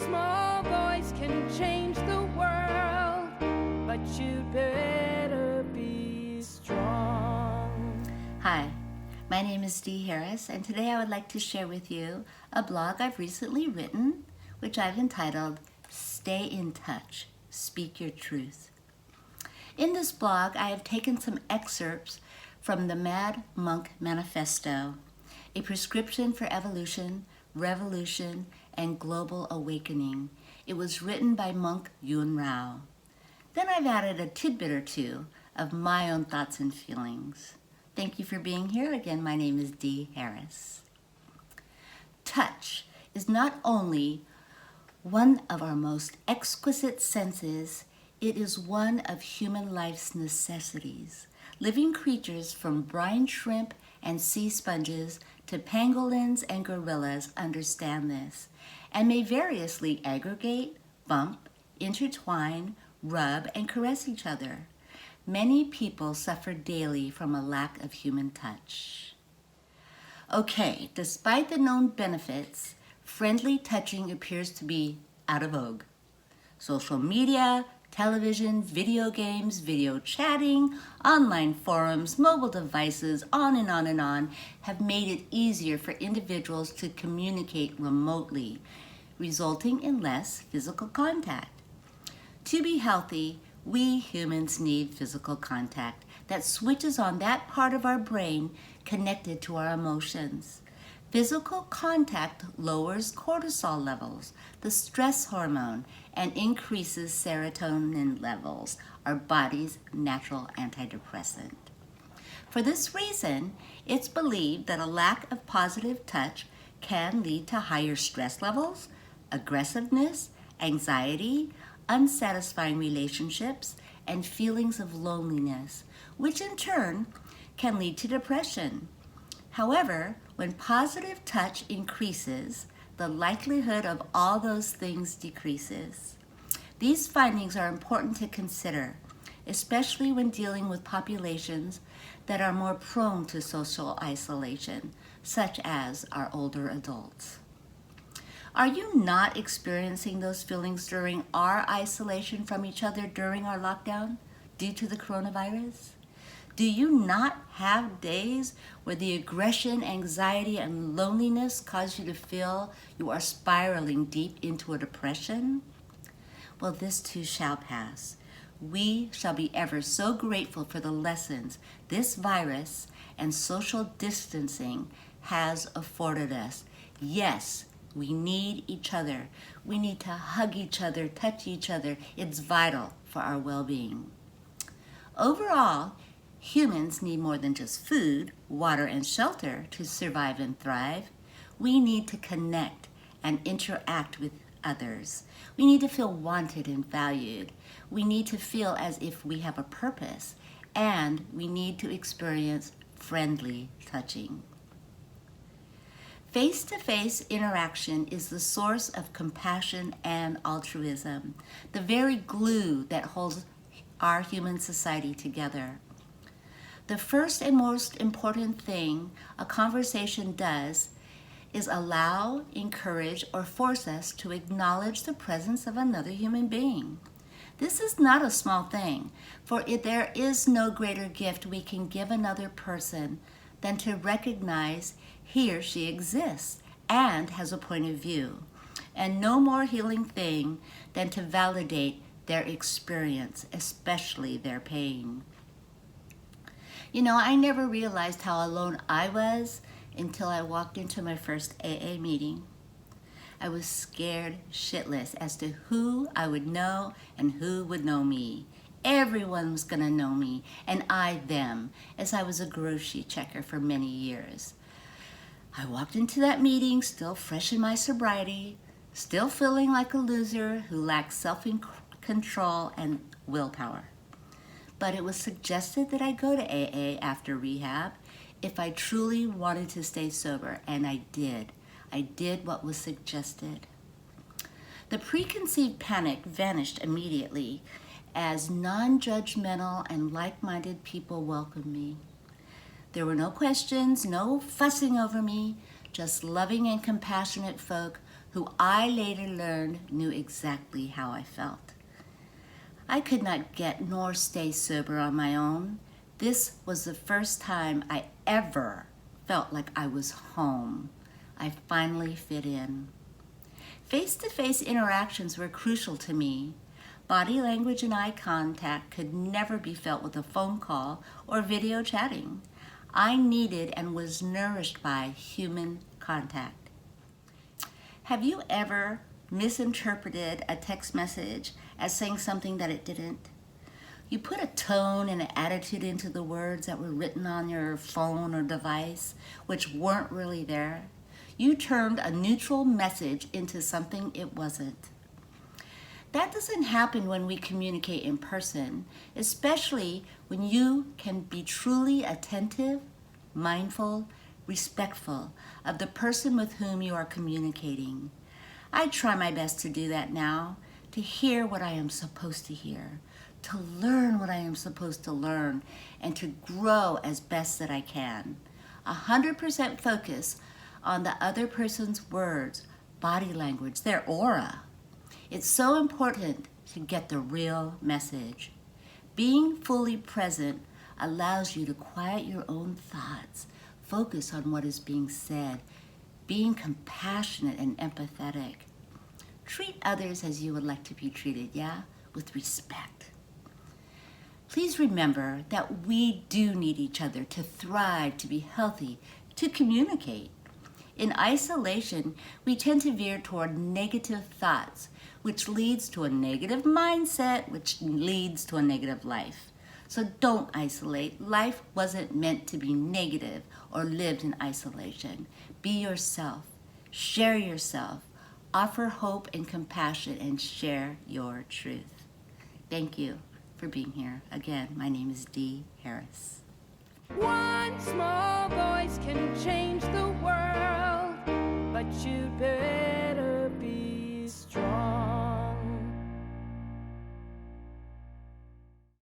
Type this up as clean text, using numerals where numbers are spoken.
small voice can change the world, but you'd better be strong. Hi, my name is Dee Harris, and today I would like to share with you a blog I've recently written, which I've entitled, Stay in Touch, Speak Your Truth. In this blog, I have taken some excerpts from the Mad Monk Manifesto, a prescription for evolution, revolution, and global awakening. It was written by monk Yun Rao. Then I've added a tidbit or two of my own thoughts and feelings. Thank you for being here. Again, my name is Dee Harris. Touch is not only one of our most exquisite senses, it is one of human life's necessities. Living creatures from brine shrimp and sea sponges to pangolins and gorillas understand this and may variously aggregate, bump, intertwine, rub, and caress each other. Many people suffer daily from a lack of human touch. Okay, despite the known benefits, friendly touching appears to be out of vogue. Social media, television, video games, video chatting, online forums, mobile devices, on and on and on, have made it easier for individuals to communicate remotely, resulting in less physical contact. To be healthy, we humans need physical contact that switches on that part of our brain connected to our emotions. Physical contact lowers cortisol levels, the stress hormone, and increases serotonin levels, our body's natural antidepressant. For this reason, it's believed that a lack of positive touch can lead to higher stress levels, aggressiveness, anxiety, unsatisfying relationships, and feelings of loneliness, which in turn can lead to depression. However, when positive touch increases, the likelihood of all those things decreases. These findings are important to consider, especially when dealing with populations that are more prone to social isolation, such as our older adults. Are you not experiencing those feelings during our isolation from each other during our lockdown due to the coronavirus? Do you not have days where the aggression, anxiety, and loneliness cause you to feel you are spiraling deep into a depression? Well, this too shall pass. We shall be ever so grateful for the lessons this virus and social distancing has afforded us. Yes, we need each other. We need to hug each other, touch each other. It's vital for our well-being. Overall, humans need more than just food, water, and shelter to survive and thrive. We need to connect and interact with others. We need to feel wanted and valued. We need to feel as if we have a purpose, and we need to experience friendly touching. Face-to-face interaction is the source of compassion and altruism, the very glue that holds our human society together. The first and most important thing a conversation does is allow, encourage, or force us to acknowledge the presence of another human being. This is not a small thing, for there is no greater gift we can give another person than to recognize he or she exists and has a point of view, and no more healing thing than to validate their experience, especially their pain. You know, I never realized how alone I was until I walked into my first AA meeting. I was scared shitless as to who I would know and who would know me. Everyone was gonna know me, and I them, as I was a grocery checker for many years. I walked into that meeting still fresh in my sobriety, still feeling like a loser who lacked self-control and willpower. But it was suggested that I go to AA after rehab if I truly wanted to stay sober, and I did. I did what was suggested. The preconceived panic vanished immediately as non-judgmental and like-minded people welcomed me. There were no questions, no fussing over me, just loving and compassionate folk who I later learned knew exactly how I felt. I could not get nor stay sober on my own. This was the first time I ever felt like I was home. I finally fit in. Face-to-face interactions were crucial to me. Body language and eye contact could never be felt with a phone call or video chatting. I needed and was nourished by human contact. Have you ever misinterpreted a text message as saying something that it didn't? You put a tone and an attitude into the words that were written on your phone or device, which weren't really there. You turned a neutral message into something it wasn't. That doesn't happen when we communicate in person, especially when you can be truly attentive, mindful, respectful of the person with whom you are communicating. I try my best to do that now, to hear what I am supposed to hear, to learn what I am supposed to learn, and to grow as best that I can. 100% focus on the other person's words, body language, their aura. It's so important to get the real message. Being fully present allows you to quiet your own thoughts, focus on what is being said, being compassionate and empathetic. Treat others as you would like to be treated, yeah? With respect. Please remember that we do need each other to thrive, to be healthy, to communicate. In isolation, we tend to veer toward negative thoughts, which leads to a negative mindset, which leads to a negative life. So don't isolate. Life wasn't meant to be negative or lived in isolation. Be yourself. Share yourself. Offer hope and compassion and share your truth. Thank you for being here. Again, my name is Dee Harris. One small voice can change the world, but you'd better